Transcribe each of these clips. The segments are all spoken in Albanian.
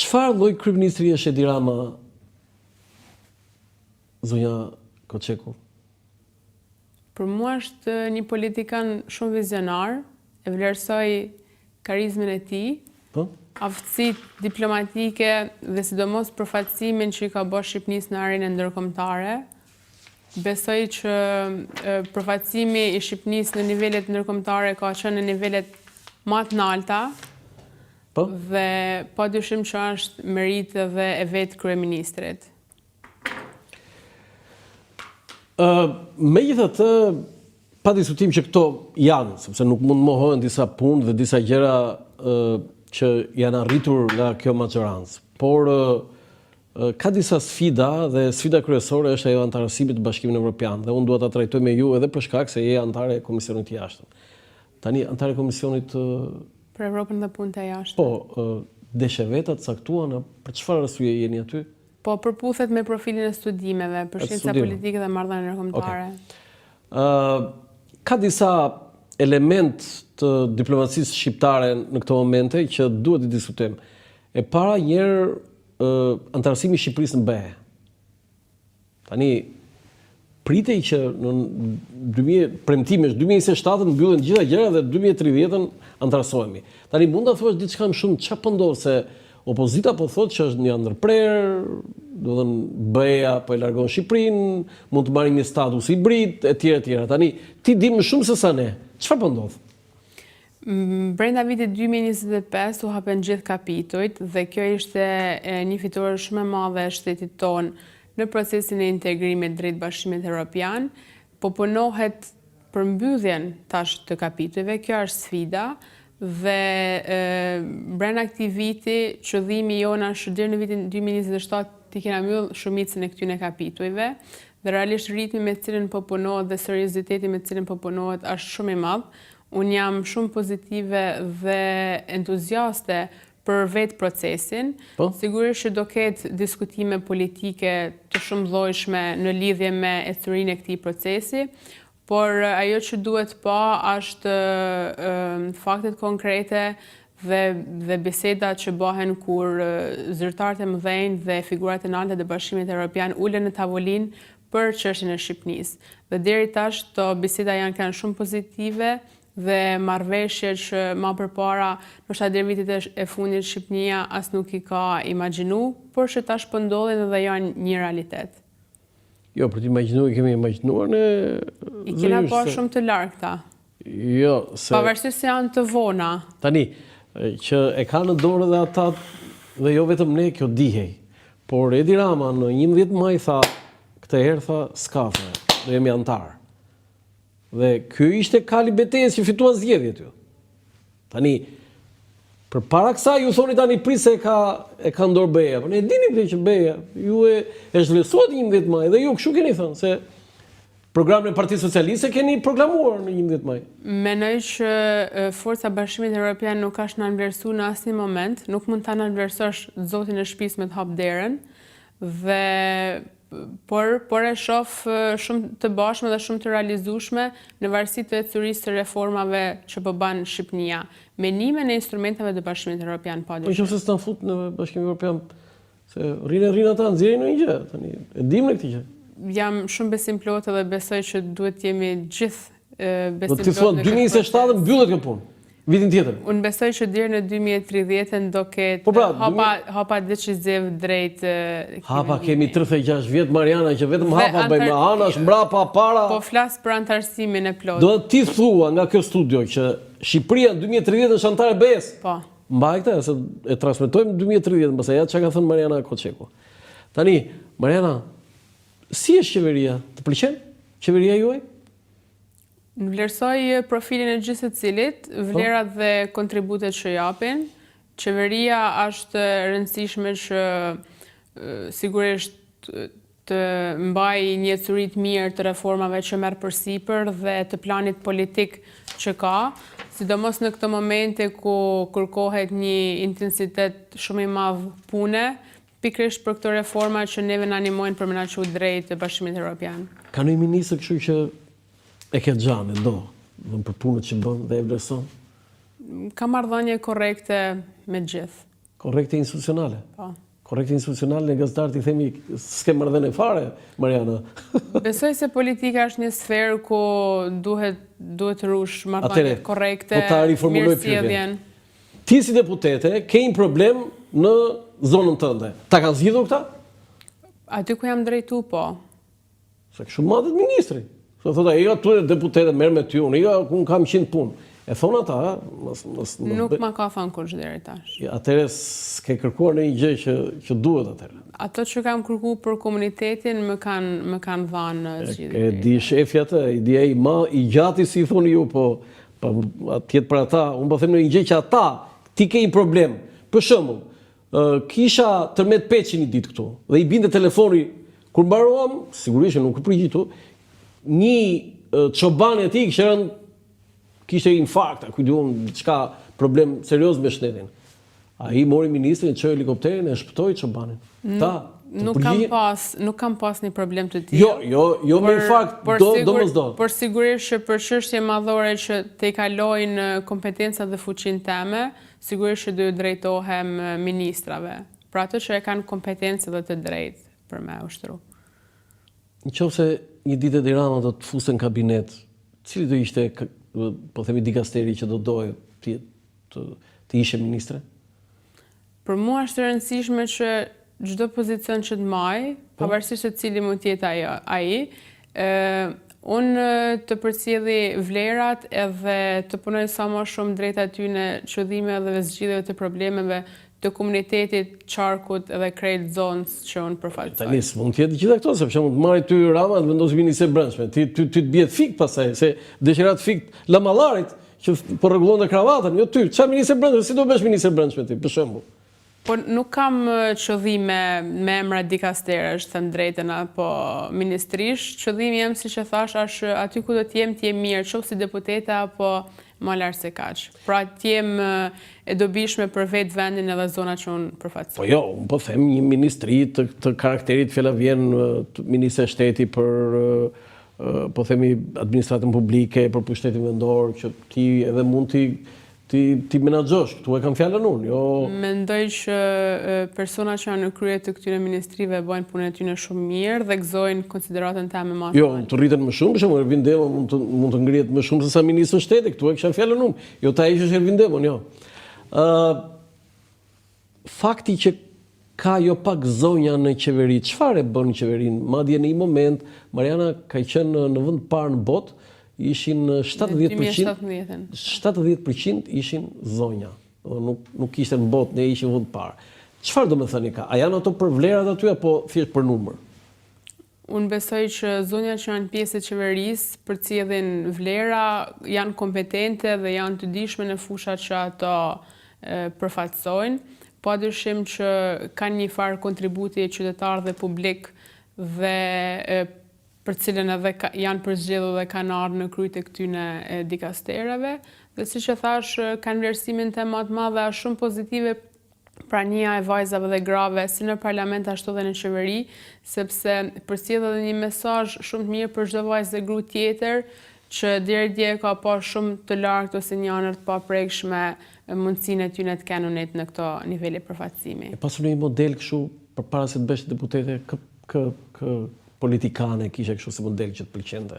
Çfarë lloj kryeministri është Edi Rama, zonja Koçeku? Për mua është një politikan shumë vizionar, e vlerësoj karizmën e tij, aftësitë diplomatike dhe sidomos përfaqësimin që i ka bërë Shqipërisë në arenën ndërkombëtare. Besoj që përfaqësimi i Shqipërisë në nivelet ndërkombëtare ka qenë në nivelet më të larta. Dhe padyshim që është merit dhe e vetë kryeministrit. Megjithatë, pa diskutim që këto janë, sepse nuk mund mohohen disa punë dhe disa gjëra që janë arritur nga kjo majorancë. Por ka disa sfida dhe sfida kryesore është ajo antarësimit të Bashkimit Evropian dhe unë dua ta trajtoj me ju edhe për shkak se je antare e Komisionit të Jashtëm. Tani antare e Komisionit për Evropën dhe punët e jashtme. Po, deshe veta të caktuara për çfarë arsye jeni aty? Po, përputhet me profilin e studimeve, për shkenca politike dhe marrëdhënie ndërkombëtare. Ka disa element të diplomacisë shqiptare në këto momente që duhet të diskutojmë. E para njëherë antarësimi i Shqipërisë në BE. Tani pritej që në premtimesh 2027 mbyllen gjitha gjërat dhe 2030 antarësohemi. Tani mund ta thuash diçka më shumë çfarë po ndodh se opozita po thotë që është një ndërprerje, do të thënë BE-ja po e largon Shqipërinë, mund të marrë një status hibrid etj etj. Tani ti di më shumë se sa ne. Çfarë po ndodh? Brenda vitit 2025 u hapen gjithë kapitujt dhe kjo ishte një fitore shumë e madhe e shtetit tonë në procesin e integrimit drejt Bashkimit Evropian. Po punohet për mbylljen tash të kapitujve, kjo është sfida dhe brenda këtij viti qëllimi jona është deri në vitin 2027 të kena mbyll shumicën e këtyre kapitujve dhe realisht ritmi me të cilin po punohet dhe serioziteti me të cilin po punohet është shumë i madh. Unë jam shumë pozitive dhe entuziaste për vetë procesin. Sigurisht që do ketë diskutime politike të shumëllojshme në lidhje me ecurinë e këtij procesi, por ajo që duhet pa është faktet konkrete dhe bisedat që bëhen kur zyrtarët e mëdhenj dhe figurat e larta të Bashkimit Evropian ulen në tavolinë për çështjen e Shqipërisë. Dhe deri tash këto biseda janë kanë shumë pozitive dhe marrëveshje që më përpara, ndoshta deri vitit e fundit Shqipënia as nuk i ka imagjinu, por që tash po ndodhin dhe janë një realitet. Jo, për t'imagjinu kemi imagjinuar ne. I kena pa shumë të largëta. Jo, se pavarësisht se janë të vona. Tani që e ka në dorë dhe ata dhe jo vetëm ne kjo dihej. Por Edi Rama në 11 maj tha, këtë herë tha s'kafe, do jemi antar. Dhe ky ishte kali betejës që fituan zgjedhjet ju. Tani përpara kësaj ju thoni tani prit se e ka ndor BE-ja. Po ne dini këtë që BE-ja ju e zhvillësuat 11 maj dhe ju kështu keni thënë se programin e Partisë Socialiste keni proklamuar në 11 maj. Mendoj që forca Bashkimit Evropian nuk ka na vlerësuar në asnjë moment, nuk mund ta vlerësosh zotin e shtëpisë me të hap derën dhe por e shoh shumë të bashme dhe shumë të realizueshme në varësi të ecurisë të reformave që po bën Shqipënia, me nimen e instrumenteve të Bashkimit Evropian padyshim. Po nëse s'na fut në Bashkimin Evropian, se rrinë ata nxjerrin në një gjë, tani e dim ne këtë gjë. Jam shumë besim plot dhe besoj që duhet jemi gjithë besim plot. Do të thonë 2027 mbyllet kjo punë. Vitin tjetër. Unë besoj që deri në 2030 do ketë hapa deciziv drejt hapa kemi 36 vjet Mariana që vetëm hapa bëjmë anash mbrapa para. Po flas për antarësimin e plot. Do të ti thua nga kjo studio që Shqipëria në 2030 është antar e BE-s. Po. Mbaj këtë se e transmetojmë në 2030, pastaj ja çka ka thënë Mariana Koçeku. Tani, Mariana, si është qeveria? Të pëlqen qeveria juaj? Vlerësoj profilin e gjithë secilit, vlerat dhe kontributet që japin. Qeveria është e rëndësishme që sigurisht të mbaj një ecuri të mirë të reformave që merr përsipër dhe të planit politik që ka, sidomos në këto momente ku kërkohet një intensitet shumë i madh pune, pikërisht për këto reforma që neve na animojnë për me na çu drejt Bashkimit Evropian. Ka një ministër kështu që e ke xhanë dhe për punët që bën dhe e vlerëson? Ka marrëdhënie korrekte me gjithë. Korrekte institucionale. Po. Korrekte institucionale në gazetarët i themi s'ke marrëdhënie fare, Mariana. Besoj se politika është një sferë ku duhet rush marrëdhënie korrekte, po ta riformuloj mirësjelljen. Ti si deputete ke një problem në zonën tënde. Ta kanë zgjidhur këta? Aty ku jam drejtu, po. Se kështu madhet ministri. Se thotë ai aty deputete merr me ty, unë unë kam 100 punë. E thonë ata, Nuk ma ka thënë kurrë deri tash. Atëherë s'ke kërkuar në një gjë që duhet atëherë. Ato që kam kërkuar për komunitetin më kanë dhënë zgjidhje. E di shefi atë, i di ai i gjati si thoni ju, po atjet për ata, unë po them në një gjë që ata ti ke një problem. Për shembull, kisha tërmet peçi një ditë këtu dhe i binte telefoni kur mbaruam, sigurisht nuk u përgjigju, një çobani aty kishte infarkt, ku diun diçka problem serioz me shtetin. Ai mori ministrin, çoi helikopterin e shpëtoi çobanin. Nuk kam pas një problem të tillë. Jo me infarkt, domosdo. Por sigurisht që për çështje madhore që te kalojnë kompetencat dhe fuqinë teme, sigurisht që do ju drejtohem ministrave. Pra ato që e kanë kompetencë dhe të drejtë për me ushtru. Nëse një ditë Tirana do të fuste në kabinet, cili do ishte, po themi, dikasteri që do doje të ishe ministre? Për mua është e rëndësishme që çdo pozicion që të maj, pavarësisht se cili mund të jetë ai, unë të përcjelli vlerat edhe të punoj sa më shumë drejt aty në çudhimeve dhe zgjidhjeve të problemeve të komunitetit, qarkut edhe krejt zonës që unë përfaqësoj. Tani mund të jetë gjitha këto, sepse mund të marrë ty Rama dhe vendos ministre brendshme. Ti të bjet fik pastaj, se dëshirat fik Lamallarit që po rregullonte kravatën, jo ty. Çfarë ministre brendshme, si do bësh ministre brendshme ti, për shembull? Po nuk kam qëllime me emra dikasterësh, them drejtën apo ministrish. Qëllimi jem, siç e thash, është aty ku do të jem mirë, qoftë si deputete apo më larg se kaq. Pra të jem e dobishme për vetë vendin edhe zonat që unë përfaqësoj. Po jo, unë po them një ministri të karakterit fjala vjen ministri i shtetit për po themi administratën publike, për pushtetin vendor, që ti edhe mund ti menaxhosh, këtu e kam fjalën unë, jo. Mendoj që persona që janë në krye të këtyre ministrive bëjnë punën e tyre shumë mirë dhe gëzojnë konsideratën teme më Jo, të rriten më shumë, për shembull Ervin Demo mund të ngrihet më shumë se sa ministri i shtetit, këtu e kisha fjalën unë. Jo ta heqësh Ervin Demon, jo. Fakti që ka jo pak zonja në qeveri, çfarë bën qeverinë? Madje në një moment Mariana ka qenë në vend parë në botë, ishin 70% ishin zonja. Nuk ishte në botë, ne ishin vend parë. Çfarë do të thënë ka? A janë ato për vlerat aty apo thjesht për numër? Unë besoj që zonjat që janë pjesë e qeverisë përcjellin vlera, janë kompetente dhe janë të dijshme në fushat që ato përfaqësojnë. Padyshim që kanë një farë kontributi qytetar dhe publik dhe për cilën edhe janë përzgjedhur dhe kanë ardhur në krye të këtyre dikasterave. Dhe siç e thash, kanë vlerësimin të më të madh dhe shumë pozitive prania e vajzave dhe grave si në parlament ashtu edhe në qeveri, sepse përcjell edhe një mesazh shumë të mirë për çdo vajzë dhe gru tjetër që deri dje ka pa shumë të lartë ose njanër të paprekshme mundësinë e tyre të kenë unet në këto nivele përfaqësimi. E pasur një model kështu përpara se të bësh deputete, kë politikane kishe kështu si model që të pëlqente?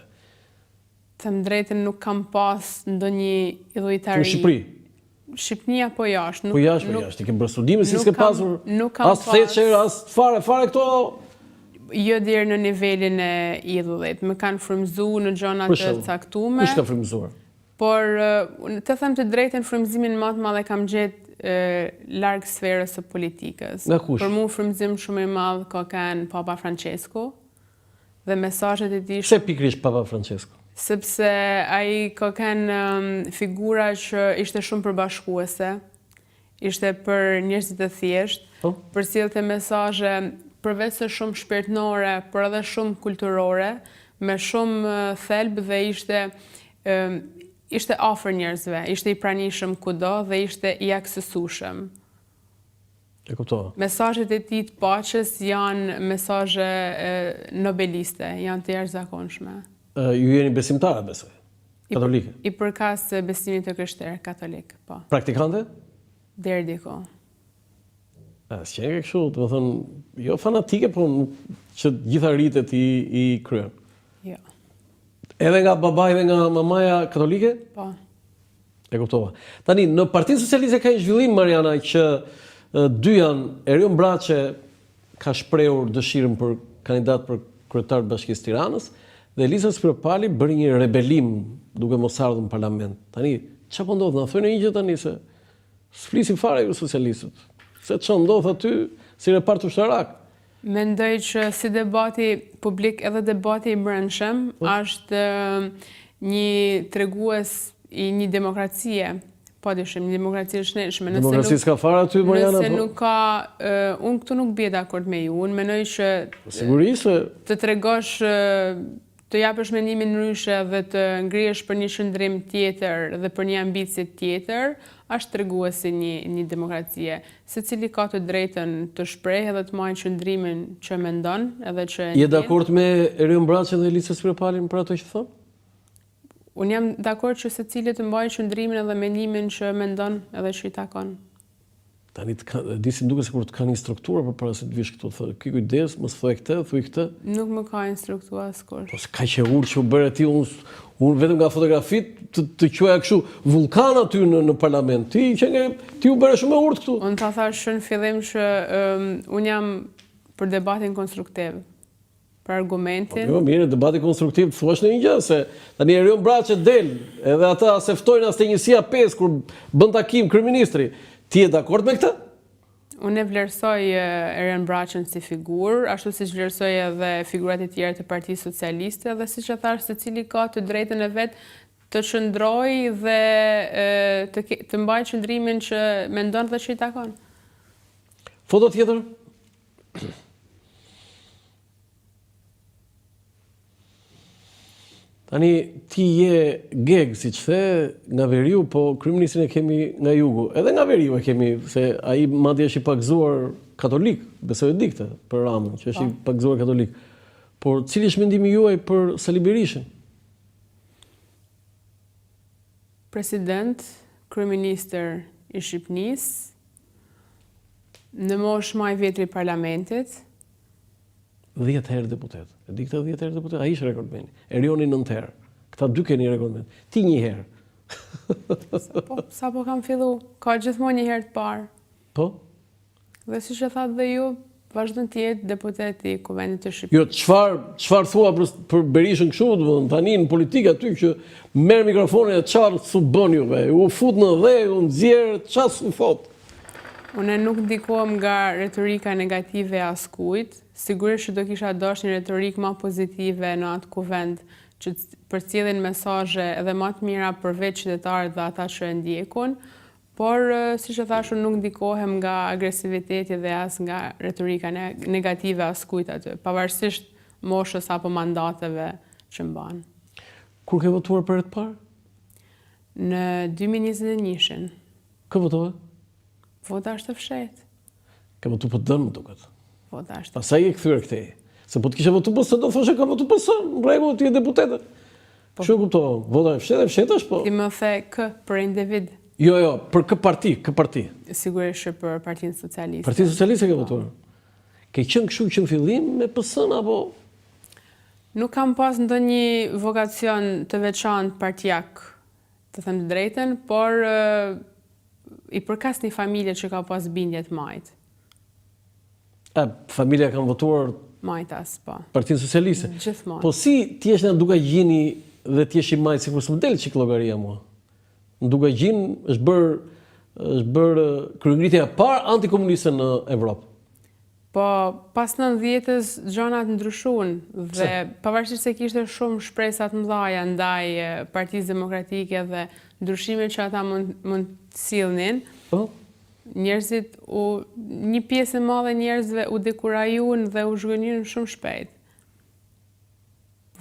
Them drejtën, nuk kam pas ndonjë idhujtari. Në Shqipëri? Shqipnia po jashtë. Po jashtë, ti ke bërë studime, si s'ke pasur as Thatcher, as fare këto. Jo deri në nivelin e idhullit. Më kanë frymëzuar në gjëra të caktuara. Kush ka frymëzuar? Por të them të drejtën, frymëzimin më të madh e kam gjetë larg sferës së politikës. Nga kush? Për mua frymëzim shumë i madh ka kanë Papa Francesco dhe mesazhet e tij. Pse pikërisht Papa Francesco? Sepse ai ka kanë figura që ishte shumë përbashkuese, ishte për njerëzit e thjeshtë, përcjellte mesazhe përveç se shumë shpirtërore, por edhe shumë kulturore, me shumë thelb dhe ishte afër njerëzve, ishte i pranishëm kudo dhe ishte i aksesueshëm. E kuptova. Mesazhet e tij të paqes janë mesazhe nobeliste, janë të jashtëzakonshme. Ju jeni besimtare, besoj? Katolike? I përkas besimit të krishterë, katolik, po. Praktikante? Deri diku. S'qenë ke kështu, do të thënë, jo fanatike, po që gjitha rritet i kryen. Jo. Edhe nga baba, edhe nga mamaja katolike? Po. E kuptova. Tani, në Partinë Socialiste ka një zhvillim, Mariana, që dy janë, Erion Braçe ka shprehur dëshirën për kandidat për kryetar të Bashkisë Tiranës, dhe Elisa Skropali bëri një rebelim duke mos ardhur në parlament. Tani, çfarë po ndodh? Na thonë një gjë tani se s'flisim fare ju socialistët. Se ç'o ndodh aty si repart ushtarak. Mendoj që si debati publik edhe debati i brendshëm është një tregues i një demokracie. Po dyshim, një demokracie shnetshme. Demokracia s'ka fare aty, Mariana? Nëse nuk ka, unë këtu nuk bie dakord me ju. Unë mendoj që sigurisht të tregosh, të japësh mendimin ndryshe dhe të ngrihesh për një qëndrim tjetër dhe për një ambicie tjetër, është treguesi një demokracie. Secili ka të drejtën të shprehë dhe të marrë qëndrimin që mendon edhe që je dakord me Erion Braçe dhe Elisën Skropalin për ato që thon? Unë jam dakord që secili të mbajë qëndrimin edhe mendimin që mendon edhe që i takon. Tani di si duket sikur të ka një strukturë përpara se të vish këtu, thotë, "Ky kujdes, mos thuaj këtë, thuaj këtë." Nuk më ka instruktuar askush. Po s'ka që që u bëre ti, unë vetëm nga fotografitë të quaja kështu vulkan aty në parlament. Ti u bëre shumë e urtë këtu. Unë ta thash në fillim që unë jam për debatin konstruktiv, për argumentin. Jo, mirë, debati konstruktiv të thuash në një gjë, se tani Erion Braçe del, edhe ata se ftojnë as te njësia 5 kur bën takim kryeministri. Ti je dakord me këtë? Unë e vlerësoj Erion Braçen si figurë, ashtu siç vlerësoj edhe figurat e tjera të Partisë Socialiste, dhe siç e thash, secili ka të drejtën e vet të qëndrojë dhe të mbajë qëndrimin që mendon dhe që i takon. Foto tjetër? Tani, ti je geg, si që the, nga veriu, po kryeministrin e kemi nga jugu. Edhe nga veriu e kemi, se ai madje është i pagzuar katolik, besoj e dikte për Ramën, që është i pagzuar katolik. Por cili është mendimi juaj për Sali Berishën? President, kryeministër i Shqipënisë, në moshë më e vjetër i parlamentit, 10 herë deputet. E di këta 10 herë deputet? Ai ishte rekordmeni. Erioni 9 herë. Këta dy keni rekordmen. Ti 1 herë. Sa po kam fillu, ka gjithmonë një herë të parë. Po? Dhe si që thatë dhe ju, vazhdon të jetë deputet i Kuvendit të Shqipërisë. Jo, çfarë thua për Berishën kështu, tani në politikë aty që merr mikrofonin e çfarë su bën juve? U fut në dhe, u nxjerr, çfarë su thot? Unë nuk ndikohem nga retorika negative e askujt. Sigurisht që do kisha dashur një retorik më pozitive në atë kuvend që përcjellin mesazhe edhe më të mira përveç qytetarët dhe ata që e ndjekun, por siç e thash, nuk ndikohem nga agresiviteti dhe as nga retorika negative e askujt aty, pavarësisht moshës apo mandateve që mban. Kur ke votuar për të parë? Në 2021. Kë votove? Vota është e fshehtë. Ka votu për dënë, më duket. Vota është. Pastaj e kthyer këtej. Se po të kishe votu PS, do thoshe ka votu PS, në rregull, ti je deputete. Kështu e kuptova. Vota e fshehtë është, po. Ti më the kë për individ? Jo, për kë parti? Sigurisht që për Partinë Socialiste. Partinë Socialiste ke votuar. Ke qenë kështu që në fillim me PS-n apo? Nuk kam pas ndonjë vokacion të veçantë partijak, të them të drejtën, por i përkas një familje që ka pas bindje të majtë. Familja kanë votuar Majtas, po. Partinë Socialiste. Gjithmonë. Po si ti je në duka gjini dhe ti je i majtë, sikur s'më del çik llogaria mua. Në duka gjin është bërë kryengritja e parë antikomuniste në Evropë. Po pas 90-s gjanat ndryshuan dhe pavarësisht se kishte shumë shpresa të mëdha ndaj Partisë Demokratike dhe ndryshimet që ata mund të sillnin, njerëzit një pjesë e madhe njerëzve u dekurajuan dhe u zhgënjyn shumë shpejt.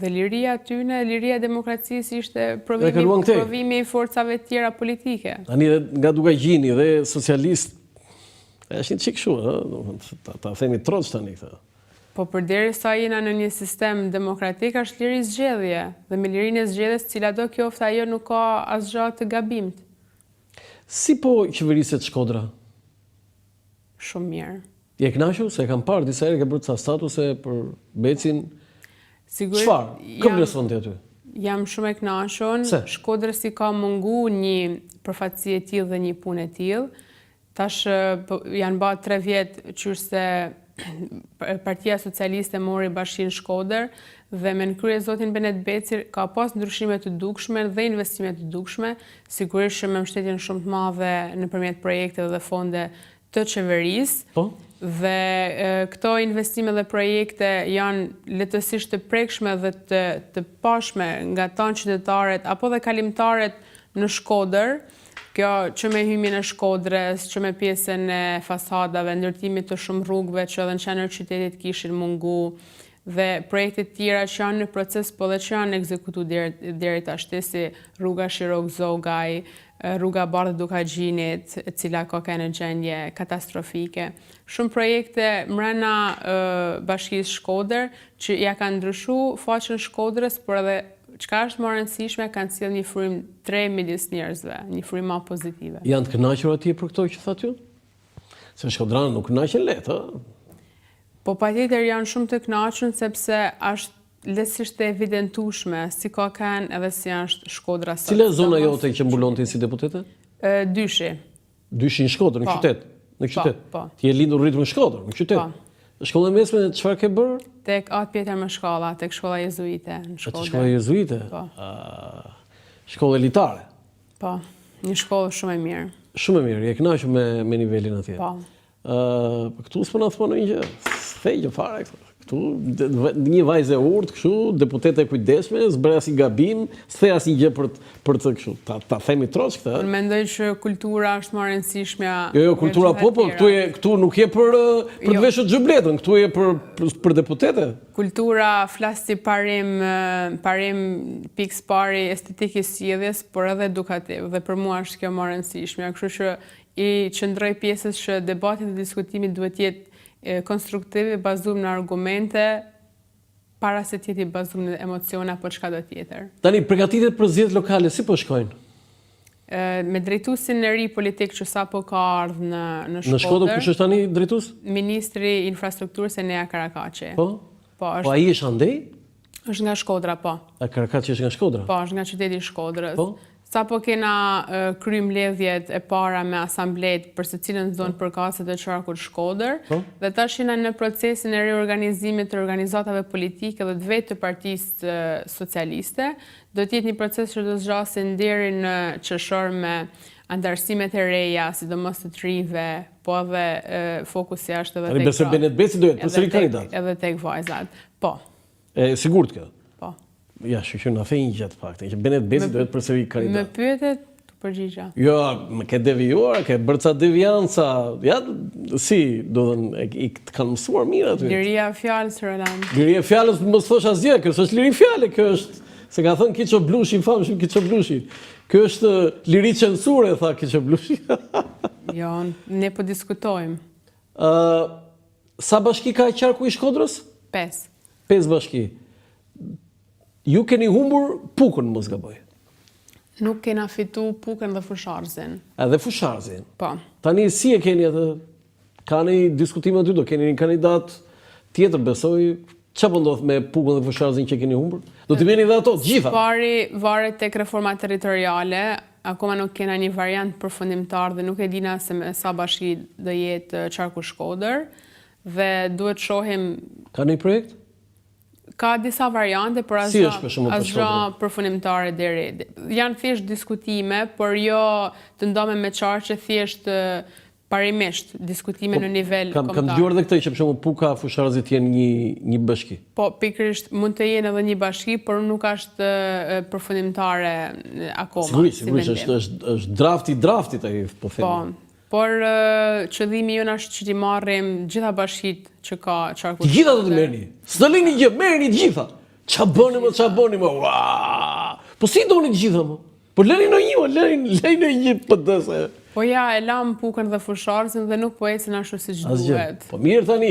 Dhe liria tyne, liria e demokracisë ishte provimi i forcave tjera politike. Tani nga duka gjini dhe socialist, është një qikë shumë, ta themi troç tani këta. Po përderisa jena në një sistem demokratik, është liri zgjedhje, dhe me lirinë e zgjedhjes, cila do qoftë ajo nuk ka asgjë të gabimt. Si po qeveriset Shkodra? shumë mirë. Je kënaqur se kam parë disa herë ke bërë ca statuse për Becin. Sigurisht, Çfarë? Kë vlerëson ti aty? Jam shumë e kënaqur. Se? Shkodrës i ka mungu një përfaqësi e tillë dhe një punë e tillë. Tash janë bërë 3 vjet qyse Partia Socialiste mori bashkinë Shkodër dhe me nënkrye zotin Benet Beci ka pas ndryshime të dukshme dhe investime të dukshme, sigurisht që me mbështetjen shumë të madhe nëpërmjet projekteve dhe fonde të qeverisë. Po? Dhe këto investime dhe projekte janë letësisht të prekshme dhe të pashme nga tanë qytetarët apo dhe kalimtarët në Shkodër. Kjo që me hyjmjen e Shkodrës, që me pjesën e fasadave, ndërtimit të shumë rrugëve që edhe në qendër qytetit kishin mungu, dhe projekte tjera që janë në proces po dhe që janë ekzekutu deri tash, si rruga Shirok-Zogaj, rruga Bardhë Dukagjinit, e cila ka në gjendje katastrofike. Shumë projekte mrena bashkisë Shkodër që ja kanë ndryshu faqen Shkodrës, por edhe çka është më e rëndësishme, kanë sjellë një frymë 3 midis njerëzve, një frymë më pozitive. Janë të kënaqur atje për këto që thatë ju? Se shkodranë nuk kënaqen lehtë, ë? Po patjetër janë shumë të kënaqur sepse është lehtësisht e evidentueshme si ka kanë edhe si është Shkodra sot. Cila zona jote që mbulon ti si deputete? Dyshi. Dyshi në Shkodër, në qytet? Në qytet? Po. Ti je lindur rritur në Shkodër, në qytet? Po. Shkolla e mesme çfarë ke bërë? Tek atë pjetër me shkolla, tek shkolla jezuite në Shkodër. Shkolla jezuite? Po. Shkolla elitare? Po, një shkollë shumë e mirë. Shumë e mirë, je kënaqur me nivelin atje. Po. Këtu s'po na thon një gjë. S'thejë fare këtu. Këtu një vajzë e urtë, kështu, deputete kujdesme, s'bëre asnjë gabim, s'thej asnjë gjë për të kështu. Ta themi troç këtë. Unë mendoj që kultura është më e rëndësishme. Jo, kultura po, këtu nuk je për të veshur xhubletën, këtu je për deputete. Kultura flas si parim pikës pari estetik i sjelljes, por edhe edukativ, dhe për mua është kjo më e rëndësishme. Kështu që i qëndroj pjesës që debati dhe diskutimi duhet jetë konstruktiv, bazuar në argumente, para se të jetë bazuar në emocione apo çka do tjetër. Tani përgatitjet për zgjedhjet lokale si po shkojnë? Me drejtuesin e ri politik që sapo ka ardhur në Shkodër. Në Shkodër kush është tani drejtues? Ministri i Infrastrukturës Enea Karakaçi. Po? Po, Po ai është andej? është nga Shkodra, po. A Karakaçi është nga Shkodra? Po, është nga qyteti i Shkodrës. Po? Sapo kena kryer mbledhjet e para me asamblet për secilën zonë përkatëse të qarkut Shkodër, dhe tash jena në procesin e reorganizimit të organizatave politike dhe të vetë të Partisë Socialiste. Do të jetë një proces që do të zgjasin deri në qershor me antarësimet e reja, sidomos të trive, po edhe fokusi është edhe tek. Besoj Benet Beci do jetë përsëri kandidat. Edhe tek vajzat. Po. E sigurt kjo? Po. Ja, që na the një gjë të faktin, që Benet Beci do jetë përsëri kandidat. Me pyetet të përgjigja. Jo, më ke devijuar, ke bërë ca devianca. Ja, si, do thënë, i të kanë mësuar mirë aty. Liria e fjalës, Roland. Liria e fjalës mos thosh asgjë, kjo është liri fjale, kjo është, se ka thënë Kiço Blushi, famshëm Kiço Blushi. Kjo është liri censure, tha Kiço Blushi. Jo, ne po diskutojmë. Sa bashki ka qarku i Shkodrës? 5. 5 bashki. Ju keni humbur Pukën, mos gaboj. Nuk kena fitu Pukën dhe Fusharzin. Edhe Fusharzin. Po. Tani si e keni atë? Ka një diskutim aty, do keni një kandidat tjetër, besoj. Çfarë po ndodh me Pukën dhe Fusharzin që keni humbur? Do t'i vjen edhe ato, gjitha. Pari varet tek reforma territoriale, akoma nuk kena një variant përfundimtar dhe nuk e dina se me sa bashki do jetë qarku Shkodër, dhe duhet shohim. Ka një projekt? Ka disa variante, por asgjë përfundimtare deri. Janë thjesht diskutime, por jo të ndome me qarqe, thjesht parimisht diskutime në nivel kombëtar. Kam dëgjuar edhe këtë që për shembull Puka, Fusharzi të jenë një bashki. Po, pikërisht mund të jenë edhe një bashki, por nuk është përfundimtare akoma. Sigurisht, është draftit ai, po themi. Po. Por qëllimi jonë është që t'i marrim gjitha bashkit që ka qarku. Të gjitha do të merrni. S'do lini gjë, merrni të gjitha. Ç'a bëni më? Po si doni të gjitha më? Po lëni në një PD-se. Po ja, e lam Pukën dhe Fusharzin dhe nuk po ecën ashtu siç duhet. Po mirë tani,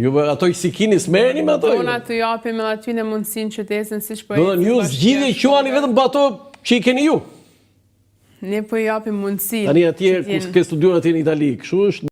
juve ato i sikini s'merrni me ato. Unë aty japim edhe aty në mundësinë që të ecën siç po ecën. Do të ju zgjidhni quani vetëm pa ato që i keni ju. Ne po japim mundësi. Tani atje ku ke studiuar atje në Itali, kështu është.